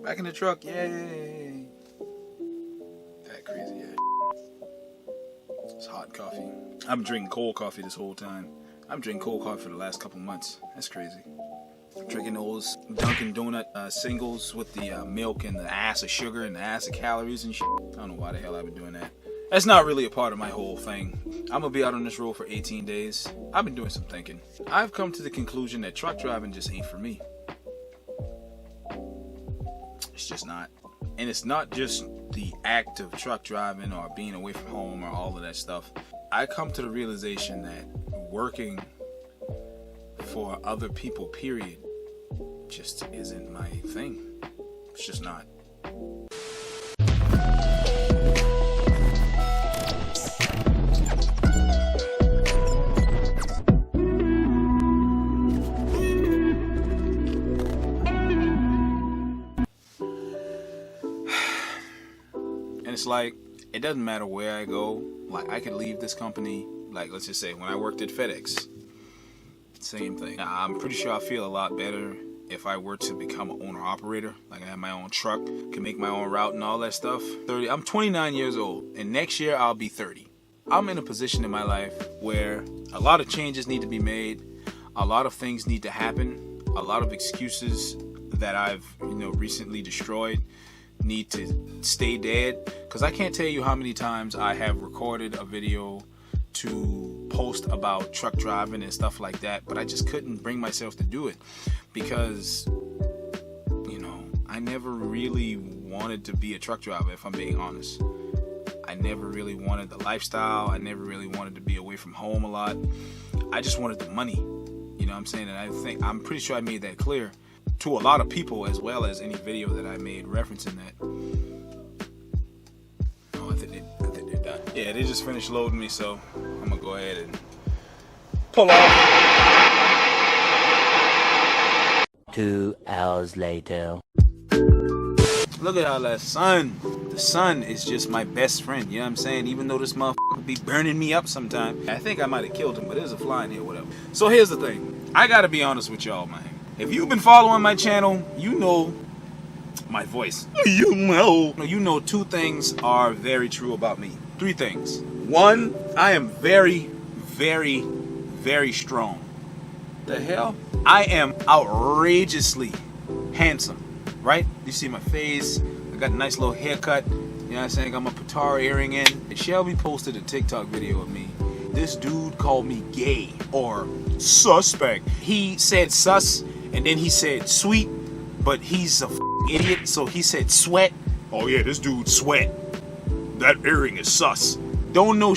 Back in the truck, yay. That crazy ass. It's hot coffee. I've been drinking cold coffee this whole time. I'm drinking cold coffee for the last couple months. That's crazy. Drinking those Dunkin' Donut singles with the milk and the ass of sugar and the ass of calories and shit. I don't know why the hell I've been doing that. That's not really a part of my whole thing. I'm gonna be out on this road for 18 days. I've been doing some thinking. I've come to the conclusion that truck driving just ain't for me. It's just not. And it's not just the act of truck driving or being away from home or all of that stuff. I come to the realization that working for other people, period, just isn't my thing. It's just not. And it's like, it doesn't matter where I go. Like, I could leave this company, like, let's just say when I worked at FedEx, same thing. I'm pretty sure I feel a lot better if I were to become an owner-operator. Like, I have my own truck, can make my own route and all that stuff. I'm 29 years old, and next year I'll be 30. I'm in a position in my life where a lot of changes need to be made, a lot of things need to happen, a lot of excuses that I've, recently destroyed need to stay dead. Because I can't tell you how many times I have recorded a video to post about truck driving and stuff like that, but I just couldn't bring myself to do it because, I never really wanted to be a truck driver, if I'm being honest. I never really wanted the lifestyle. I never really wanted to be away from home a lot. I just wanted the money. You know what I'm saying? And I'm pretty sure I made that clear to a lot of people, as well as any video that I made referencing that. Oh, I think they're done. Yeah, they just finished loading me, so I'm gonna go ahead and pull off. 2 hours later. Look at all that sun. The sun is just my best friend, you know what I'm saying? Even though this motherfucker be burning me up sometime. I think I might have killed him, but there's a fly in here, whatever. So here's the thing. I gotta be honest with y'all, man. If you've been following my channel, you know my voice. You know 2 things are very true about me. 3 things. 1, I am very, very, very strong. The hell? I am outrageously handsome, right? You see my face, I got a nice little haircut, you know what I'm saying? I got my Patara earring in. Shelby posted a TikTok video of me. This dude called me gay or suspect. He said sus and then he said sweet, but he's a idiot, so he said sweat. Oh yeah, this dude sweat. That earring is sus. Don't know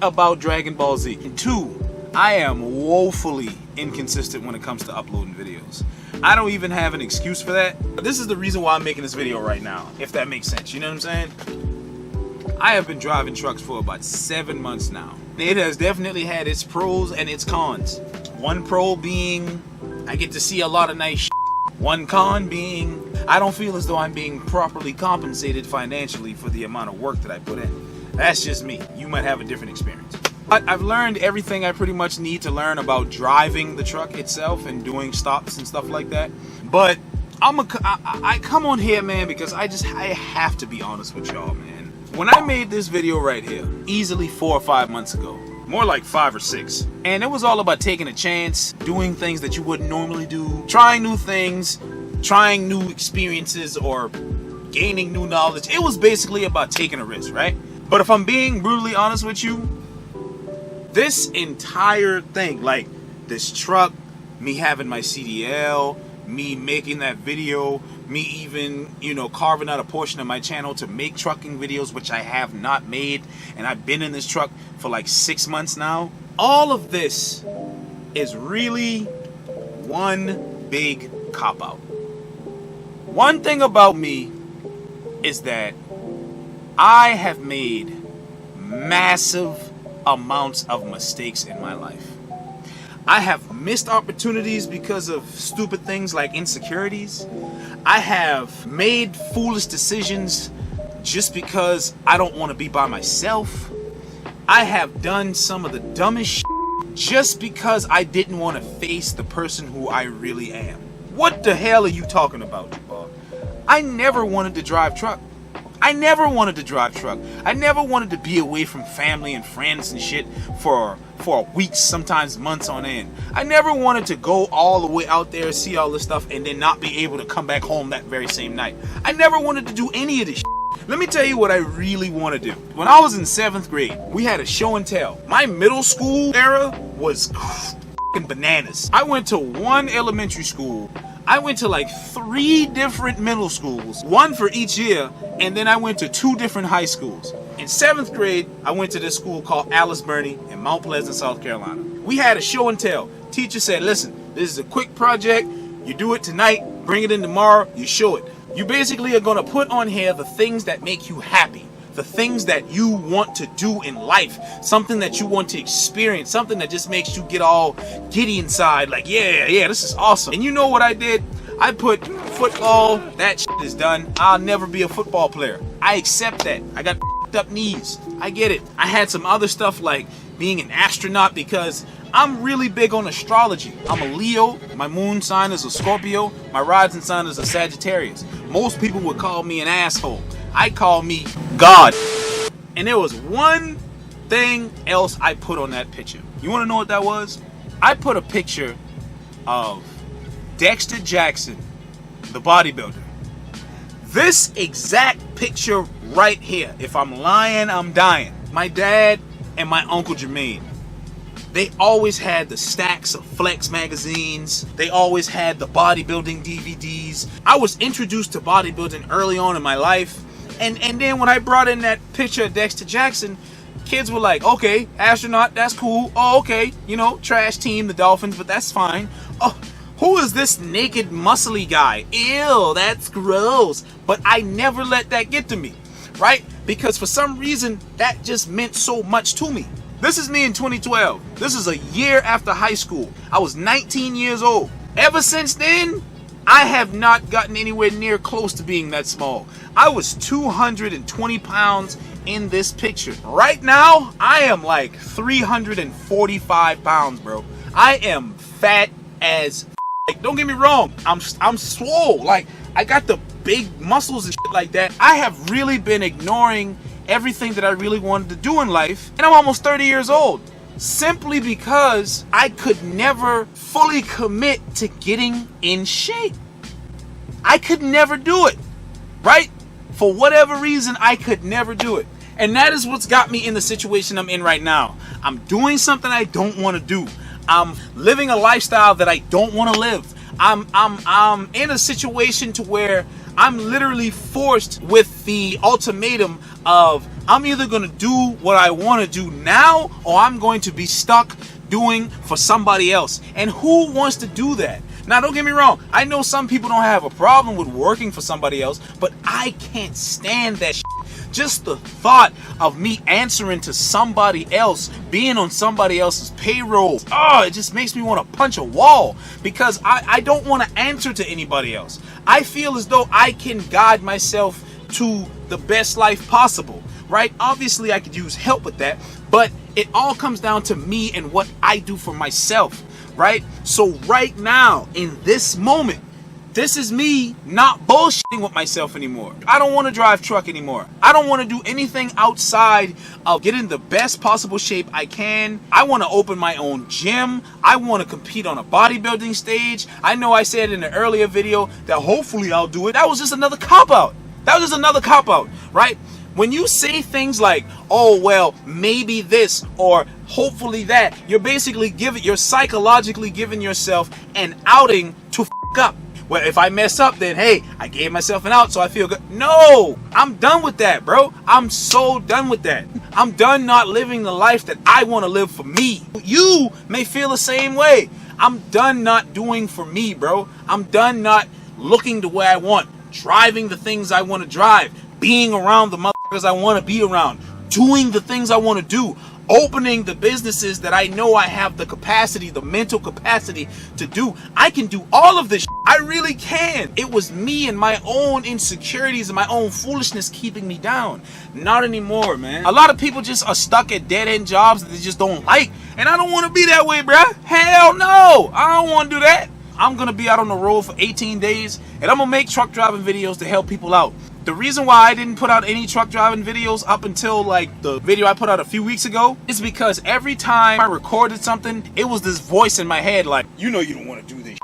about Dragon Ball Z. And 2, I am woefully inconsistent when it comes to uploading videos. I don't even have an excuse for that. This is the reason why I'm making this video right now, if that makes sense. You know what I'm saying? I have been driving trucks for about 7 months now. It has definitely had its pros and its cons. One pro being I get to see a lot of nice shit. One con being I don't feel as though I'm being properly compensated financially for the amount of work that I put in. That's just me. You might have a different experience. I've learned everything I pretty much need to learn about driving the truck itself and doing stops and stuff like that. But I come on here, man, because I have to be honest with y'all, man. When I made this video right here, easily 4 or 5 months ago, more like 5 or 6, and it was all about taking a chance, doing things that you wouldn't normally do, trying new things, trying new experiences, or gaining new knowledge. It was basically about taking a risk, right? But if I'm being brutally honest with you, this entire thing, like this truck, me having my CDL, me making that video, me even, carving out a portion of my channel to make trucking videos, which I have not made, and I've been in this truck for like 6 months now. All of this is really one big cop-out. One thing about me is that I have made massive amounts of mistakes in my life. I have missed opportunities because of stupid things like insecurities. I have made foolish decisions just because I don't want to be by myself. I have done some of the dumbest shit just because I didn't want to face the person who I really am. What the hell are you talking about, Jabbar? I never wanted to drive truck. I never wanted to drive truck. I never wanted to be away from family and friends and shit for weeks, sometimes months on end. I never wanted to go all the way out there, see all this stuff, and then not be able to come back home that very same night. I never wanted to do any of this shit. Let me tell you what I really want to do. When I was in 7th grade, we had a show and tell. My middle school era was f***ing bananas. I went to one elementary school. I went to like 3 different middle schools, 1 for each year, and then I went to 2 different high schools. In 7th grade, I went to this school called Alice Burney in Mount Pleasant, South Carolina. We had a show and tell. Teacher said, listen, this is a quick project. You do it tonight, bring it in tomorrow, you show it. You basically are going to put on here the things that make you happy. The things that you want to do in life, something that you want to experience, something that just makes you get all giddy inside, like, yeah, this is awesome. And you know what I did? I put football, that shit is done. I'll never be a football player. I accept that. I got f***ed up knees. I get it. I had some other stuff like being an astronaut because I'm really big on astrology. I'm a Leo. My moon sign is a Scorpio. My rising sign is a Sagittarius. Most people would call me an asshole. I call me God. And there was one thing else I put on that picture. You want to know what that was? I put a picture of Dexter Jackson, the bodybuilder. This exact picture right here. If I'm lying, I'm dying. My dad and my uncle Jermaine, they always had the stacks of Flex magazines. They always had the bodybuilding DVDs. I was introduced to bodybuilding early on in my life. And then when I brought in that picture of Dexter Jackson, kids were like, okay, astronaut, that's cool. Oh, okay, you know, trash team, the Dolphins, but that's fine. Oh, who is this naked, muscly guy? Ew, that's gross. But I never let that get to me, right? Because for some reason, that just meant so much to me. This is me in 2012. This is a year after high school. I was 19 years old. Ever since then, I have not gotten anywhere near close to being that small. I was 220 pounds in this picture. Right now, I am like 345 pounds, bro. I am fat as like, don't get me wrong, I'm swole. Like, I got the big muscles and shit like that. I have really been ignoring everything that I really wanted to do in life, and I'm almost 30 years old. Simply because I could never fully commit to getting in shape. I could never do it, right? For whatever reason, I could never do it. And that is what's got me in the situation I'm in right now. I'm doing something I don't want to do. I'm living a lifestyle that I don't want to live. I'm in a situation to where I'm literally forced with the ultimatum of I'm either going to do what I want to do now, or I'm going to be stuck doing for somebody else. And who wants to do that? Now, don't get me wrong. I know some people don't have a problem with working for somebody else, but I can't stand that shit. Just the thought of me answering to somebody else, being on somebody else's payroll, it just makes me want to punch a wall, because I don't want to answer to anybody else. I feel as though I can guide myself to the best life possible, right? Obviously, I could use help with that, but it all comes down to me and what I do for myself, right? So right now, in this moment, this is me not bullshitting with myself anymore. I don't want to drive truck anymore. I don't want to do anything outside of getting the best possible shape I can. I want to open my own gym. I want to compete on a bodybuilding stage. I know I said in an earlier video that hopefully I'll do it. That was just another cop-out. That was just another cop-out, right? When you say things like, oh, well, maybe this or hopefully that, you're psychologically giving yourself an outing to f*** up. Well, if I mess up, then hey, I gave myself an out, so I feel good. No, I'm done with that, bro. I'm so done with that. I'm done not living the life that I want to live for me. You may feel the same way. I'm done not doing for me, bro. I'm done not looking the way I want, driving the things I want to drive, being around the motherfuckers I want to be around, doing the things I want to do, opening the businesses that I know I have the capacity, the mental capacity to do. I can do all of this shit. I really can. It was me and my own insecurities and my own foolishness keeping me down. Not anymore, man. A lot of people just are stuck at dead-end jobs that they just don't like. And I don't want to be that way, bruh. Hell no. I don't want to do that. I'm gonna be out on the road for 18 days and I'm gonna make truck driving videos to help people out. The reason why I didn't put out any truck driving videos up until like the video I put out a few weeks ago is because every time I recorded something, it was this voice in my head like, you know you don't want to do this shit.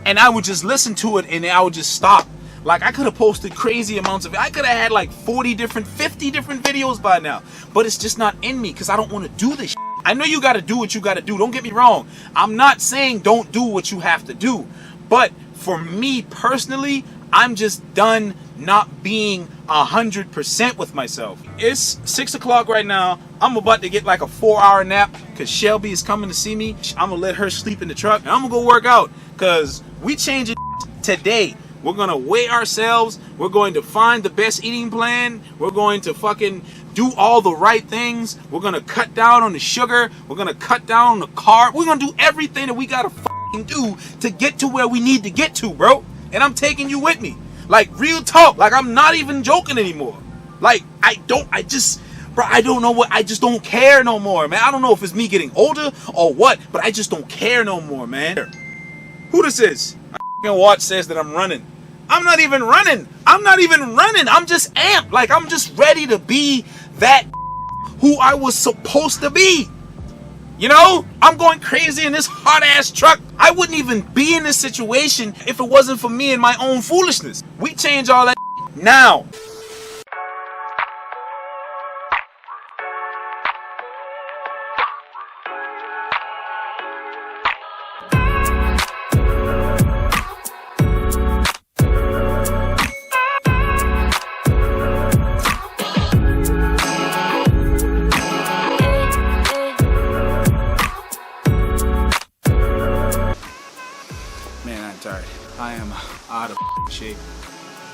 And I would just listen to it and I would just stop. Like I could have posted crazy amounts of it. I could have had like 50 different videos by now. But it's just not in me because I don't want to do this shit. I know you got to do what you got to do. Don't get me wrong. I'm not saying don't do what you have to do. But for me personally, I'm just done not being 100% with myself. It's 6 o'clock right now. I'm about to get like a 4-hour nap because Shelby is coming to see me. I'm going to let her sleep in the truck and I'm going to go work out because we changing today. We're going to weigh ourselves. We're going to find the best eating plan. We're going to fucking do all the right things. We're going to cut down on the sugar. We're going to cut down on the carb. We're going to do everything that we got to fucking do to get to where we need to get to, bro. And I'm taking you with me. Like, real talk. Like, I'm not even joking anymore. Like, I don't know what, I just don't care no more, man. I don't know if it's me getting older or what, but I just don't care no more, man. Who this is? My fucking watch says that I'm running. I'm not even running. I'm not even running. I'm just amped. Like, I'm just ready to be that who I was supposed to be. You know, I'm going crazy in this hot-ass truck. I wouldn't even be in this situation if it wasn't for me and my own foolishness. We change all that now. I am out of shape.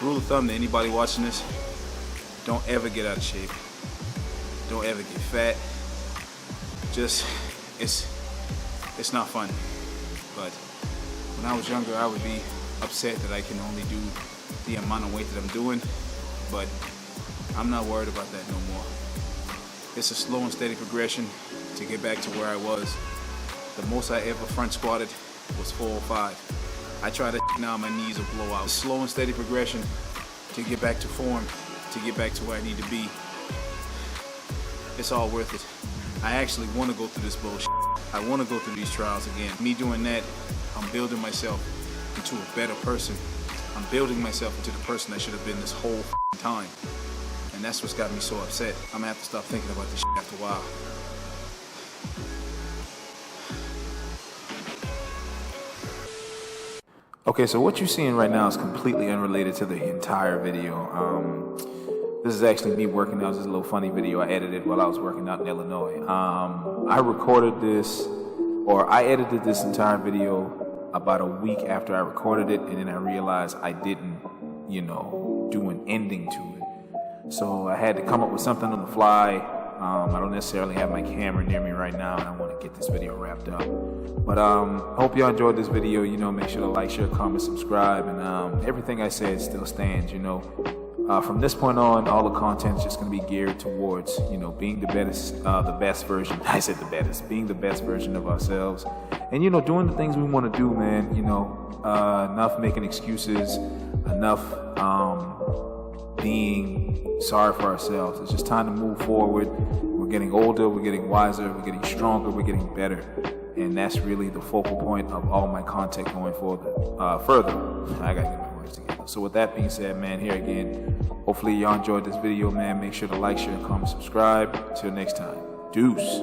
Rule of thumb to anybody watching this: don't ever get out of shape. Don't ever get fat. Just, it's not fun. But when I was younger, I would be upset that I can only do the amount of weight that I'm doing. But I'm not worried about that no more. It's a slow and steady progression to get back to where I was. The most I ever front squatted was 405. I try to now, my knees will blow out. Slow and steady progression to get back to form, to get back to where I need to be. It's all worth it. I actually want to go through this bullshit. I want to go through these trials again. Me doing that, I'm building myself into a better person. I'm building myself into the person I should have been this whole time. And that's what's got me so upset. I'm gonna have to stop thinking about this shit after a while. Okay, so what you're seeing right now is completely unrelated to the entire video. This is actually me working out. This is a little funny video I edited while I was working out in Illinois. I edited this entire video about a week after I recorded it, and then I realized I didn't, do an ending to it. So I had to come up with something on the fly. I don't necessarily have my camera near me right now, and I want to get this video wrapped up. But hope y'all enjoyed this video. Make sure to like, share, comment, subscribe, and everything I said still stands. From this point on, all the content is just going to be geared towards, being the best version. I said the best, being the best version of ourselves, and doing the things we want to do, man. Enough making excuses, enough being sorry for ourselves. It's just time to move forward. We're getting older, we're getting wiser, we're getting stronger, we're getting better. And that's really the focal point of all my content going forward. Further. I gotta get my words together. So with that being said, man, here again, hopefully y'all enjoyed this video, man. Make sure to like, share, comment, subscribe. Till next time. Deuce.